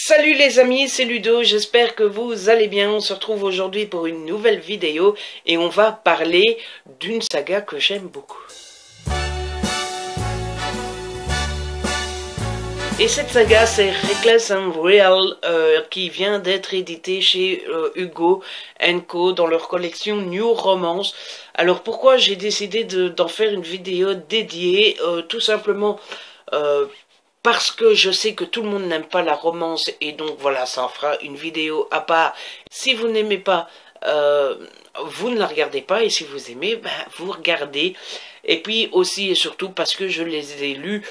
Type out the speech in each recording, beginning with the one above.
Salut les amis, c'est Ludo, j'espère que vous allez bien. On se retrouve aujourd'hui pour une nouvelle vidéo et on va parler d'une saga que j'aime beaucoup. Et cette saga, c'est Reckless and Real, qui vient d'être édité chez Hugo Co dans leur collection New Romance. Alors pourquoi j'ai décidé d'en faire une vidéo dédiée? Tout simplement parce que je sais que tout le monde n'aime pas la romance et donc voilà, ça en fera une vidéo à part. Si vous n'aimez pas, vous ne la regardez pas, et si vous aimez, ben, vous regardez. Et puis aussi et surtout parce que je les ai lus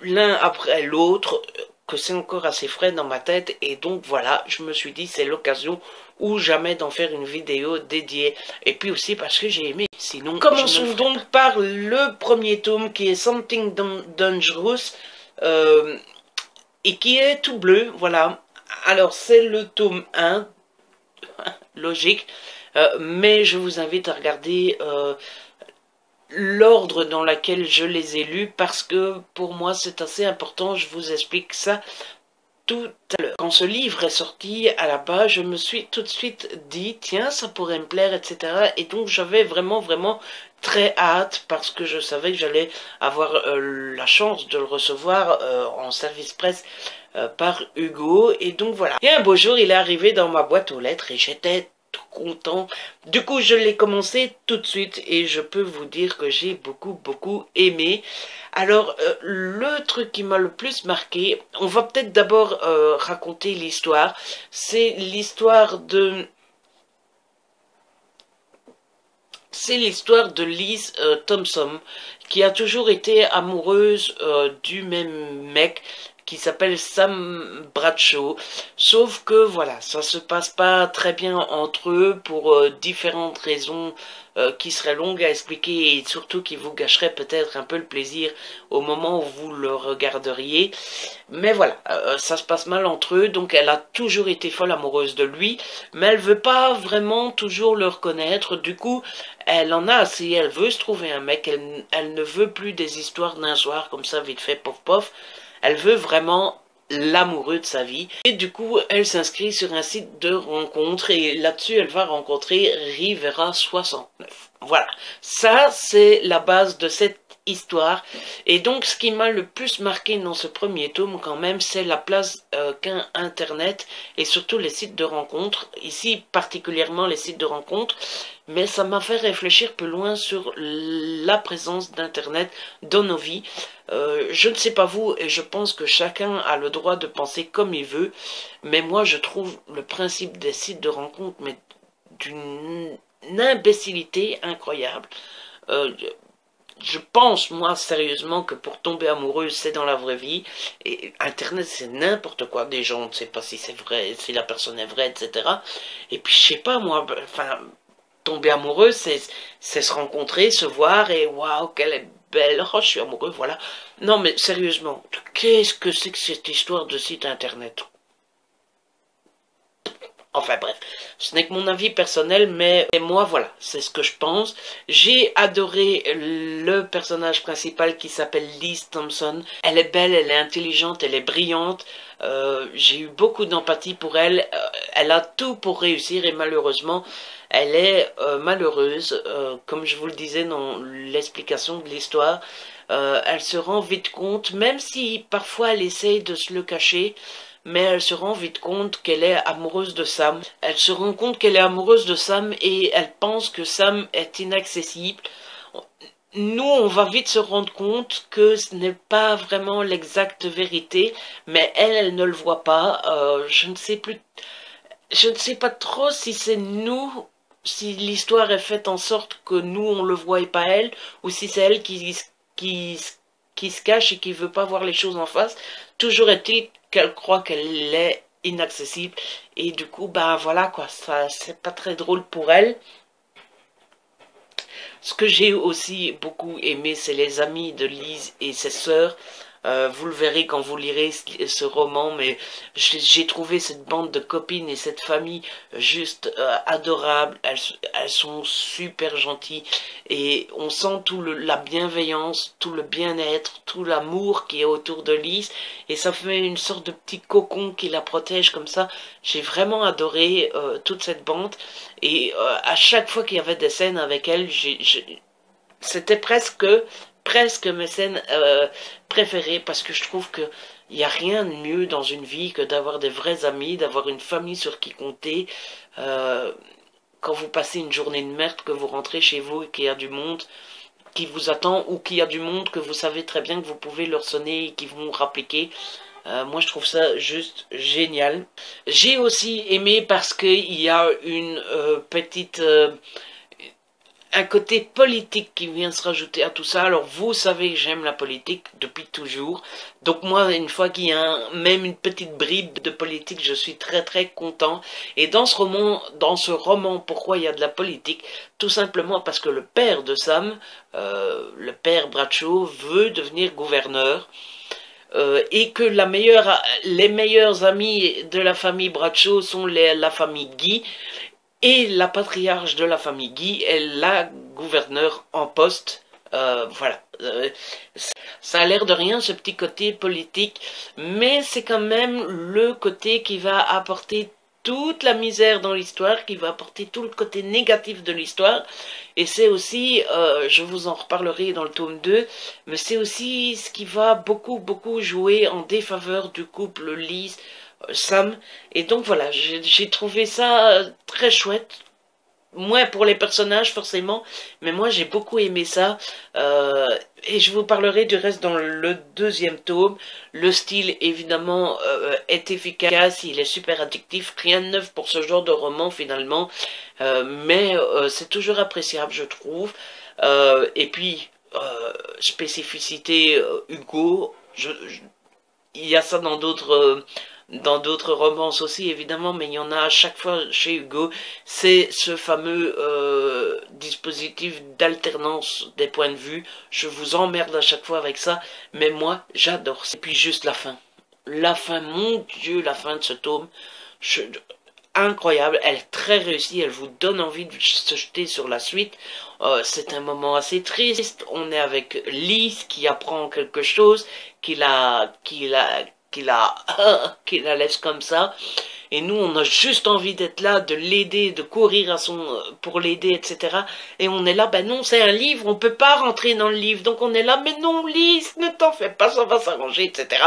l'un après l'autre, que c'est encore assez frais dans ma tête, et donc voilà, je me suis dit c'est l'occasion ou jamais d'en faire une vidéo dédiée, et puis aussi parce que j'ai aimé. Sinon, commençons donc par le premier tome qui est Something Dangerous, et qui est tout bleu, voilà. Alors c'est le tome 1, logique, mais je vous invite à regarder l'ordre dans lequel je les ai lus, parce que pour moi c'est assez important. Je vous explique ça tout à l'heure. Quand ce livre est sorti, à la base, je me suis tout de suite dit, tiens, ça pourrait me plaire, etc. Et donc j'avais vraiment très hâte, parce que je savais que j'allais avoir la chance de le recevoir en service presse par Hugo. Et donc voilà. Et un beau jour, il est arrivé dans ma boîte aux lettres et j'étais tout content. Du coup, je l'ai commencé tout de suite et je peux vous dire que j'ai beaucoup aimé. Alors, le truc qui m'a le plus marqué, on va peut-être d'abord raconter l'histoire. C'est l'histoire de... C'est l'histoire de Liz Thompson, qui a toujours été amoureuse du même mec, qui s'appelle Sam Bradshaw, sauf que voilà, ça se passe pas très bien entre eux pour différentes raisons qui seraient longues à expliquer et surtout qui vous gâcheraient peut-être un peu le plaisir au moment où vous le regarderiez. Mais voilà, ça se passe mal entre eux, donc elle a toujours été folle amoureuse de lui, mais elle veut pas vraiment toujours le reconnaître. Du coup, elle en a assez, elle veut se trouver un mec, elle ne veut plus des histoires d'un soir comme ça, vite fait, pof pof. Elle veut vraiment l'amoureux de sa vie. Et du coup, elle s'inscrit sur un site de rencontre et là-dessus, elle va rencontrer Rivera 69. Voilà, ça c'est la base de cette histoire. Et donc, ce qui m'a le plus marqué dans ce premier tome, quand même, c'est la place qu'a Internet et surtout les sites de rencontres. Ici, particulièrement les sites de rencontres. Mais ça m'a fait réfléchir plus loin sur la présence d'Internet dans nos vies. Je ne sais pas vous, et je pense que chacun a le droit de penser comme il veut, mais moi je trouve le principe des sites de rencontres mais d'une imbécilité incroyable. Je pense, moi, sérieusement, que pour tomber amoureuse, c'est dans la vraie vie. Et Internet, c'est n'importe quoi. Des gens, on ne sait pas si c'est vrai, si la personne est vraie, etc. Et puis, je sais pas, moi, enfin, tomber amoureux, c'est se rencontrer, se voir, et waouh, qu'elle est belle, oh, je suis amoureux, voilà. Non, mais sérieusement, qu'est-ce que c'est que cette histoire de site Internet? Enfin bref, ce n'est que mon avis personnel, mais moi voilà, c'est ce que je pense. J'ai adoré le personnage principal qui s'appelle Liz Thompson. Elle est belle, elle est intelligente, elle est brillante. J'ai eu beaucoup d'empathie pour elle. Elle a tout pour réussir et malheureusement, elle est malheureuse. Comme je vous le disais dans l'explication de l'histoire, elle se rend vite compte, même si parfois elle essaye de se le cacher, mais elle se rend vite compte qu'elle est amoureuse de Sam. Elle se rend compte qu'elle est amoureuse de Sam et elle pense que Sam est inaccessible. Nous, on va vite se rendre compte que ce n'est pas vraiment l'exacte vérité, mais elle ne le voit pas. Je ne sais pas trop si c'est nous, si l'histoire est faite en sorte que nous on le voit et pas elle, ou si c'est elle qui se cache et qui veut pas voir les choses en face. Toujours est-il qu'elle croit qu'elle est inaccessible et du coup ben voilà quoi, ça c'est pas très drôle pour elle. Ce que j'ai aussi beaucoup aimé, c'est les amis de Liz et ses sœurs. Vous le verrez quand vous lirez ce roman, mais j'ai trouvé cette bande de copines et cette famille juste adorable. Elles sont super gentilles et on sent la bienveillance, tout le bien-être, tout l'amour qui est autour de Lise et ça fait une sorte de petit cocon qui la protège comme ça. J'ai vraiment adoré toute cette bande et à chaque fois qu'il y avait des scènes avec elle, c'était presque mes scènes préférées parce que je trouve que il n'y a rien de mieux dans une vie que d'avoir des vrais amis, d'avoir une famille sur qui compter. Euh, Quand vous passez une journée de merde, que vous rentrez chez vous et qu'il y a du monde qui vous attend ou qu'il y a du monde que vous savez très bien que vous pouvez leur sonner et qui vont rappliquer. Moi je trouve ça juste génial. J'ai aussi aimé parce qu'il y a une petite un côté politique qui vient se rajouter à tout ça. Alors vous savez que j'aime la politique depuis toujours. Donc moi, une fois qu'il y a même une petite bribe de politique, je suis très très content. Et dans ce roman, pourquoi il y a de la politique? Tout simplement parce que le père de Sam, le père Bradshaw, veut devenir gouverneur. Et que les meilleurs amis de la famille Bradshaw sont la famille Guy. Et la patriarche de la famille Guy est la gouverneure en poste. Voilà. Ça a l'air de rien, ce petit côté politique, mais c'est quand même le côté qui va apporter toute la misère dans l'histoire, qui va apporter tout le côté négatif de l'histoire. Et c'est aussi, je vous en reparlerai dans le tome 2, mais c'est aussi ce qui va beaucoup, beaucoup jouer en défaveur du couple Lise Sam. Et donc voilà, j'ai trouvé ça très chouette. Moins pour les personnages forcément, mais moi j'ai beaucoup aimé ça. Et je vous parlerai du reste dans le deuxième tome. Le style évidemment est efficace, il est super addictif, rien de neuf pour ce genre de roman finalement, mais c'est toujours appréciable je trouve. Et puis spécificité Hugo, il y a ça dans d'autres romances aussi évidemment, mais il y en a à chaque fois chez Hugo, c'est ce fameux dispositif d'alternance des points de vue. Je vous emmerde à chaque fois avec ça, mais moi j'adore. Et puis juste la fin, mon Dieu, la fin de ce tome, incroyable, elle est très réussie, elle vous donne envie de se jeter sur la suite. C'est un moment assez triste, on est avec Lise qui apprend quelque chose, qui la laisse comme ça, et nous on a juste envie d'être là, de l'aider, de courir pour l'aider, etc. Et on est là, ben non, c'est un livre, on peut pas rentrer dans le livre, donc on est là, mais non Lise, ne t'en fais pas, ça va s'arranger, etc.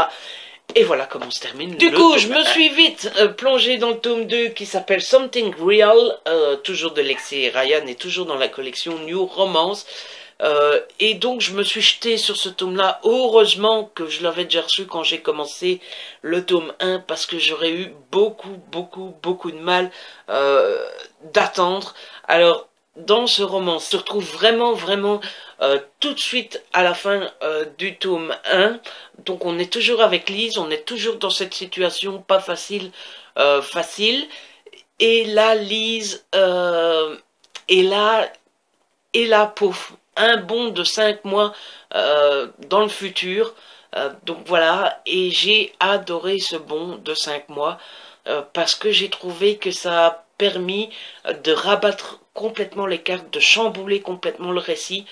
Et voilà comment se termine. Du coup, je me suis vite plongé dans le tome 2 qui s'appelle Something Real, toujours de Lexi Ryan et toujours dans la collection New Romance. Et donc je me suis jeté sur ce tome-là. Heureusement que je l'avais déjà reçu quand j'ai commencé le tome 1 parce que j'aurais eu beaucoup de mal d'attendre. Alors dans ce roman, on se retrouve vraiment tout de suite à la fin du tome 1. Donc on est toujours avec Lise, on est toujours dans cette situation pas facile. Et là Lise est là pour un bond de 5 mois dans le futur. Donc voilà, et j'ai adoré ce bond de 5 mois parce que j'ai trouvé que ça a permis de rabattre complètement les cartes, de chambouler complètement le récit.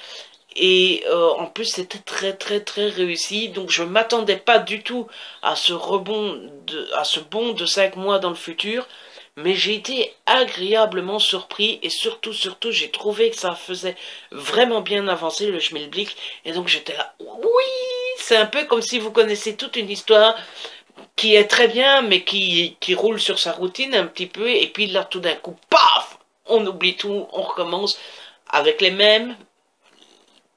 Et en plus c'était très réussi, donc je m'attendais pas du tout à ce bond de 5 mois dans le futur, mais j'ai été agréablement surpris et surtout j'ai trouvé que ça faisait vraiment bien avancer le schmilblick, et donc j'étais là, oui, c'est un peu comme si vous connaissez toute une histoire qui est très bien mais qui roule sur sa routine un petit peu, et puis là tout d'un coup, paf, on oublie tout, on recommence avec les mêmes,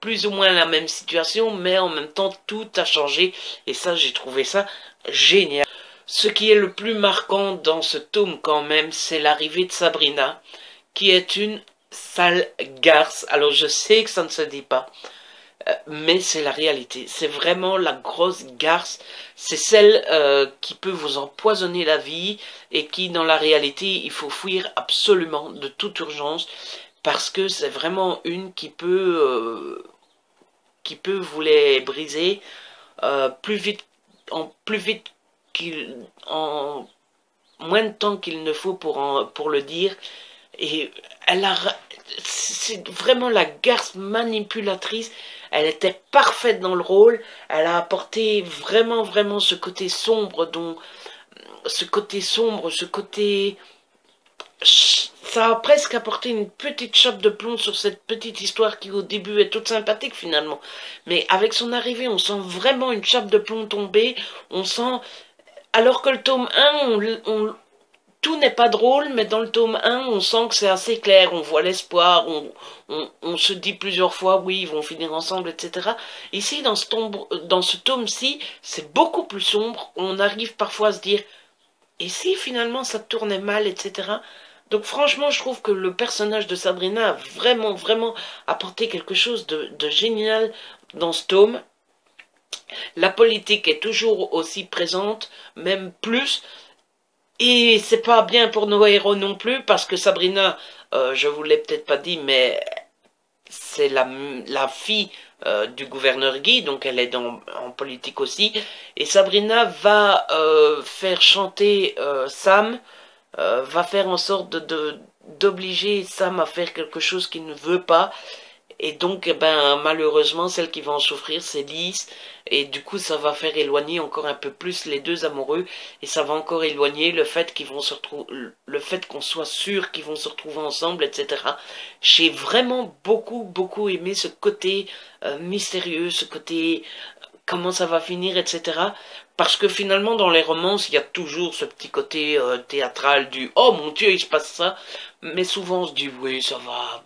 plus ou moins la même situation, mais en même temps tout a changé, et ça j'ai trouvé ça génial. Ce qui est le plus marquant dans ce tome quand même, c'est l'arrivée de Sabrina, qui est une sale garce. Alors je sais que ça ne se dit pas, mais c'est la réalité. C'est vraiment la grosse garce, c'est celle qui peut vous empoisonner la vie, et qui dans la réalité il faut fuir absolument de toute urgence, parce que c'est vraiment une qui peut vous les briser plus vite en moins de temps qu'il ne faut pour le dire. Et elle a, c'est vraiment la garce manipulatrice. Elle était parfaite dans le rôle. Elle a apporté vraiment ce côté sombre ce côté, ça a presque apporté une petite chape de plomb sur cette petite histoire qui au début est toute sympathique finalement. Mais avec son arrivée, on sent vraiment une chape de plomb tomber. On sent, alors que le tome 1, tout n'est pas drôle, mais dans le tome 1, on sent que c'est assez clair, on voit l'espoir, on se dit plusieurs fois, oui, ils vont finir ensemble, etc. Ici, dans ce tome-ci, c'est beaucoup plus sombre, on arrive parfois à se dire, et si finalement ça tournait mal, etc. Donc franchement, je trouve que le personnage de Sabrina a vraiment apporté quelque chose de génial dans ce tome. La politique est toujours aussi présente, même plus. Et c'est pas bien pour nos héros non plus, parce que Sabrina, je vous l'ai peut-être pas dit, mais c'est la fille du gouverneur Guy, donc elle est en politique aussi. Et Sabrina va faire chanter Sam, va faire en sorte d'obliger Sam à faire quelque chose qu'il ne veut pas. Et donc, eh ben, malheureusement, celle qui va en souffrir, c'est Lise. Et du coup, ça va faire éloigner encore un peu plus les deux amoureux. Et ça va encore éloigner le fait qu'ils vont se retrouver, le fait qu'on soit sûr qu'ils vont se retrouver ensemble, etc. J'ai vraiment beaucoup aimé ce côté mystérieux, ce côté comment ça va finir, etc. Parce que finalement, dans les romances, il y a toujours ce petit côté théâtral du « Oh mon Dieu, il se passe ça !» Mais souvent, on se dit « Oui, ça va !»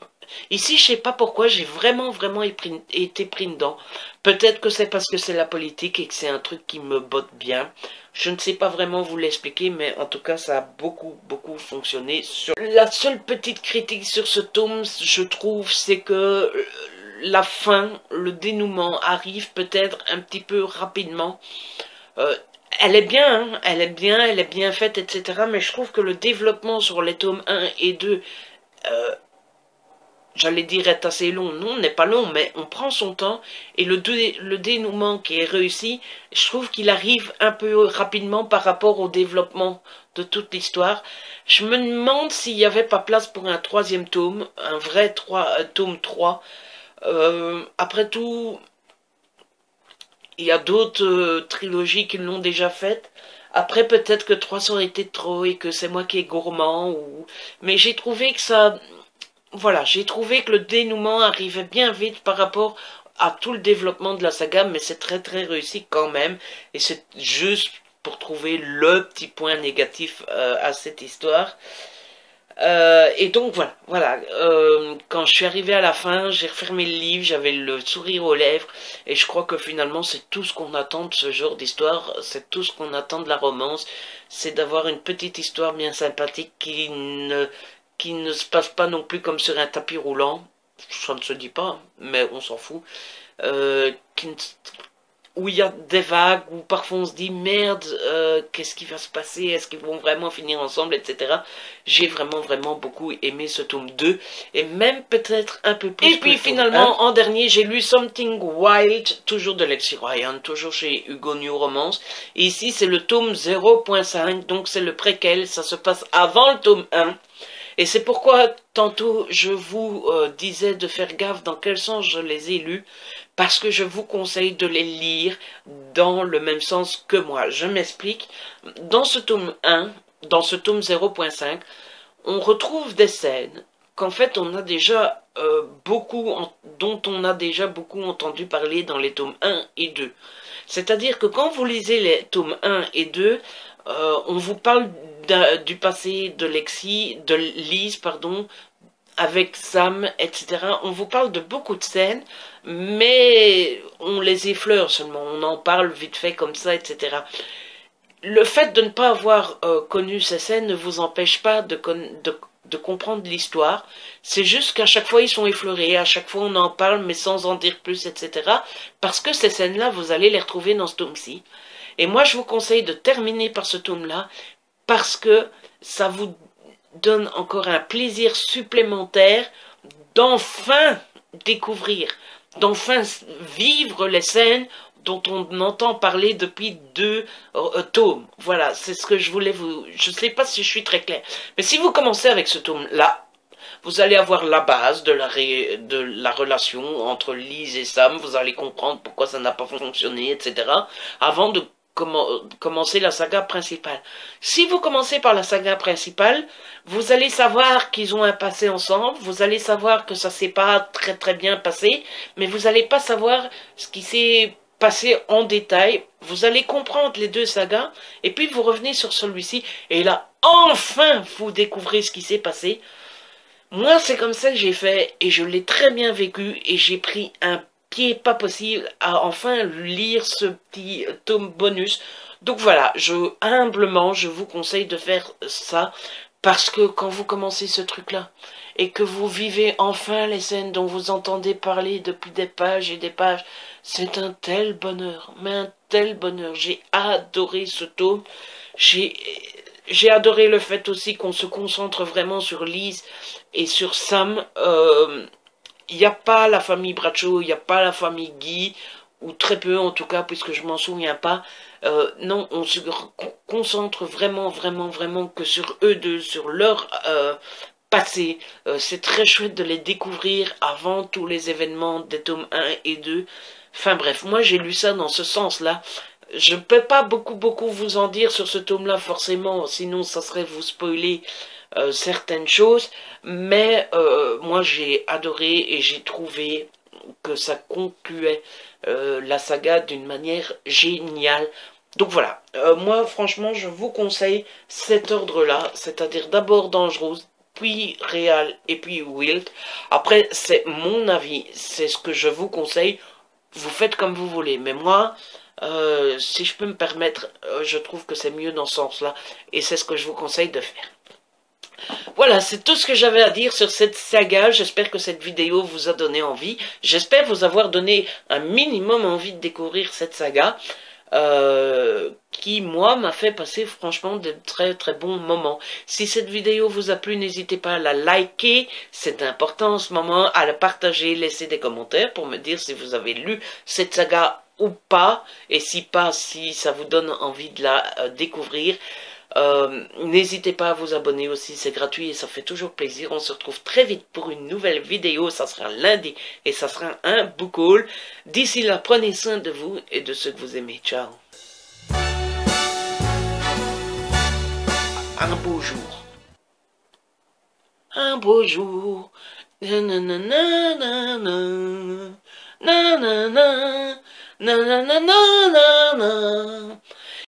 Ici, je sais pas pourquoi, j'ai vraiment été pris dedans. Peut-être que c'est parce que c'est la politique et que c'est un truc qui me botte bien. Je ne sais pas vraiment vous l'expliquer, mais en tout cas, ça a beaucoup fonctionné. La seule petite critique sur ce tome, je trouve, c'est que la fin, le dénouement arrive peut-être un petit peu rapidement. Elle est bien, hein, elle est bien faite, etc. Mais je trouve que le développement sur les tomes 1 et 2, j'allais dire est assez long, non, n'est pas long, mais on prend son temps, et le dénouement qui est réussi, je trouve qu'il arrive un peu rapidement par rapport au développement de toute l'histoire. Je me demande s'il n'y avait pas place pour un troisième tome, un vrai tome 3. Après tout, il y a d'autres trilogies qui l'ont déjà faite. Après, peut-être que 3 aurait été trop et que c'est moi qui est gourmand. Mais j'ai trouvé que ça... Voilà, j'ai trouvé que le dénouement arrivait bien vite par rapport à tout le développement de la saga, mais c'est très réussi quand même. Et c'est juste pour trouver le petit point négatif à cette histoire. Et donc voilà. Quand je suis arrivé à la fin, j'ai refermé le livre, j'avais le sourire aux lèvres, et je crois que finalement c'est tout ce qu'on attend de ce genre d'histoire, c'est tout ce qu'on attend de la romance, c'est d'avoir une petite histoire bien sympathique qui ne se passe pas non plus comme sur un tapis roulant, ça ne se dit pas, mais on s'en fout, où il y a des vagues, où parfois on se dit merde, qu'est-ce qui va se passer, est-ce qu'ils vont vraiment finir ensemble, etc. J'ai vraiment beaucoup aimé ce tome 2, et même peut-être un peu plus. Et puis finalement, en dernier, j'ai lu Something Wild, toujours de Lexi Ryan, toujours chez Hugo New Romance, et ici c'est le tome 0.5, donc c'est le préquel, ça se passe avant le tome 1. Et c'est pourquoi tantôt je vous disais de faire gaffe dans quel sens je les ai lus, parce que je vous conseille de les lire dans le même sens que moi. Je m'explique. Dans ce tome 1, dans ce tome 0.5, on retrouve des scènes qu'en fait on a déjà dont on a déjà beaucoup entendu parler dans les tomes 1 et 2. C'est-à-dire que quand vous lisez les tomes 1 et 2, on vous parle du passé de Lise, pardon, avec Sam, etc. On vous parle de beaucoup de scènes, mais on les effleure seulement, on en parle vite fait comme ça, etc. Le fait de ne pas avoir connu ces scènes ne vous empêche pas de comprendre l'histoire. C'est juste qu'à chaque fois ils sont effleurés, à chaque fois on en parle mais sans en dire plus, etc. Parce que ces scènes-là, vous allez les retrouver dans ce tome-ci. Et moi je vous conseille de terminer par ce tome-là, parce que ça vous donne encore un plaisir supplémentaire d'enfin découvrir, d'enfin vivre les scènes dont on entend parler depuis deux tomes. Voilà, c'est ce que je voulais vous... Je ne sais pas si je suis très clair. Mais si vous commencez avec ce tome-là, vous allez avoir la base de la relation entre Liz et Sam. Vous allez comprendre pourquoi ça n'a pas fonctionné, etc. Avant de commencer la saga principale. Si vous commencez par la saga principale, vous allez savoir qu'ils ont un passé ensemble, vous allez savoir que ça s'est pas très très bien passé, mais vous allez pas savoir ce qui s'est passé en détail. Vous allez comprendre les deux sagas, et puis vous revenez sur celui-ci, et là, enfin, vous découvrez ce qui s'est passé. Moi, c'est comme ça que j'ai fait, et je l'ai très bien vécu, et j'ai pris un pied pas possible à enfin lire ce petit tome bonus. Donc voilà, humblement, je vous conseille de faire ça, parce que quand vous commencez ce truc-là, et que vous vivez enfin les scènes dont vous entendez parler depuis des pages et des pages, c'est un tel bonheur, mais un tel bonheur. J'ai adoré ce tome, j'ai adoré le fait aussi qu'on se concentre vraiment sur Liz et sur Sam. Il n'y a pas la famille Bradshaw, il n'y a pas la famille Guy, ou très peu en tout cas, puisque je m'en souviens pas. Non, on se concentre vraiment, vraiment, vraiment que sur eux deux, sur leur passé. C'est très chouette de les découvrir avant tous les événements des tomes 1 et 2. Enfin bref, moi j'ai lu ça dans ce sens-là. Je ne peux pas beaucoup vous en dire sur ce tome-là forcément, sinon ça serait vous spoiler certaines choses, mais moi j'ai adoré et j'ai trouvé que ça concluait la saga d'une manière géniale. Donc voilà, moi franchement je vous conseille cet ordre-là, c'est-à-dire d'abord Dangerous, puis Real et puis Wild. Après c'est mon avis, c'est ce que je vous conseille, vous faites comme vous voulez, mais moi... si je peux me permettre, je trouve que c'est mieux dans ce sens-là, et c'est ce que je vous conseille de faire. Voilà, c'est tout ce que j'avais à dire sur cette saga. J'espère que cette vidéo vous a donné envie. J'espère vous avoir donné un minimum envie de découvrir cette saga. Qui, moi, m'a fait passer franchement de très très bons moments. Si cette vidéo vous a plu, n'hésitez pas à la liker, c'est important en ce moment, à la partager, laisser des commentaires pour me dire si vous avez lu cette saga ou pas, et si pas, si ça vous donne envie de la découvrir. N'hésitez pas à vous abonner aussi, c'est gratuit et ça fait toujours plaisir. On se retrouve très vite pour une nouvelle vidéo, ça sera lundi et ça sera un book haul. D'ici là, prenez soin de vous et de ceux que vous aimez. Ciao. Un beau jour. Un beau jour. Nanana, nanana, nanana, nanana, nanana.